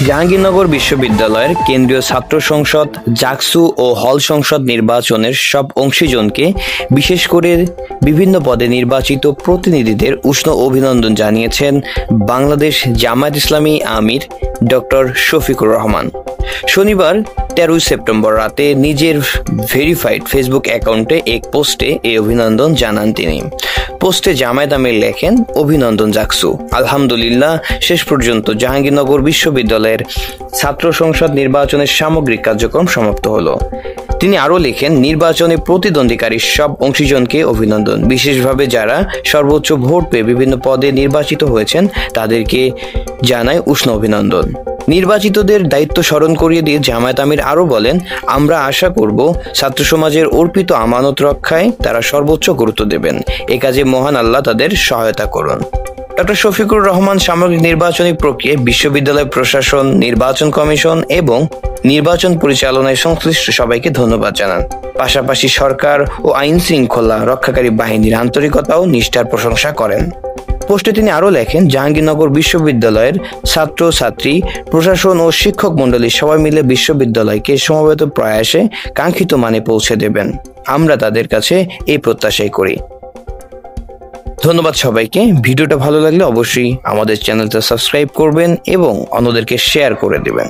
জাহাঙ্গীরনগর বিশ্ববিদ্যালয়ের কেন্দ্রীয় ছাত্র সংসদ, জাকসু ও হল সংসদ নির্বাচনের সব অংশীজনকে, বিশেষ করে বিভিন্ন পদে নির্বাচিত প্রতিনিধিদের উষ্ণ অভিনন্দন জানিয়েছেন বাংলাদেশ জামায়াত ইসলামী আমির ডক্টর শফিকুর রহমান। শনিবার 13 সেপ্টেম্বর রাতে নিজের ভেরিফাইড ফেসবুক অ্যাকাউন্টে এক পোস্টে এই অভিনন্দন জানান তিনি। পোস্টে জামায়াত আমির লেখেন, অভিনন্দন জাকসু, আলহামদুলিল্লাহ শেষ পর্যন্ত জাহাঙ্গীরনগর বিশ্ববিদ্যালয়ের ছাত্র সংসদ নির্বাচনের সামগ্রিক কার্যক্রম সমাপ্ত হলো। তিনি আরও লেখেন, নির্বাচনে প্রতিদ্বন্দ্বীকারী সব অংশীজনকে অভিনন্দন, বিশেষভাবে যারা সর্বোচ্চ ভোট পেয়ে বিভিন্ন পদে নির্বাচিত হয়েছেন তাদেরকে জানায় উষ্ণ অভিনন্দন। নির্বাচিতদের দায়িত্ব স্মরণ করিয়ে দিয়ে জামায়াত আমির আরও বলেন, আমরা আশা করব ছাত্র সমাজের অর্পিত আমানত রক্ষায় তারা সর্বোচ্চ গুরুত্ব দেবেন। এ কাজে মহান আল্লাহ তাদের সহায়তা করুন। ডক্টর শফিকুর রহমান সামগ্রিক নির্বাচনী প্রক্রিয়ায় বিশ্ববিদ্যালয় প্রশাসন, নির্বাচন কমিশন এবং নির্বাচন পরিচালনায় সংশ্লিষ্ট সবাইকে ধন্যবাদ জানান। পাশাপাশি সরকার ও আইন শৃঙ্খলা রক্ষাকারী বাহিনীর আন্তরিকতা ও নিষ্ঠার প্রশংসা করেন। পোস্টে তিনি আরও লেখেন, জাহাঙ্গীরনগর বিশ্ববিদ্যালয়ের ছাত্র ছাত্রী, প্রশাসন ও শিক্ষক মণ্ডলী সবাই মিলে বিশ্ববিদ্যালয়কে সমবেত প্রয়াসে কাঙ্ক্ষিত মানে পৌঁছে দেবেন। আমরা তাদের কাছে এই প্রত্যাশাই করি। ধন্যবাদ সবাইকে। ভিডিওটা ভালো লাগলে অবশ্যই আমাদের চ্যানেলটা সাবস্ক্রাইব করবেন এবং অন্যদেরকে শেয়ার করে দেবেন।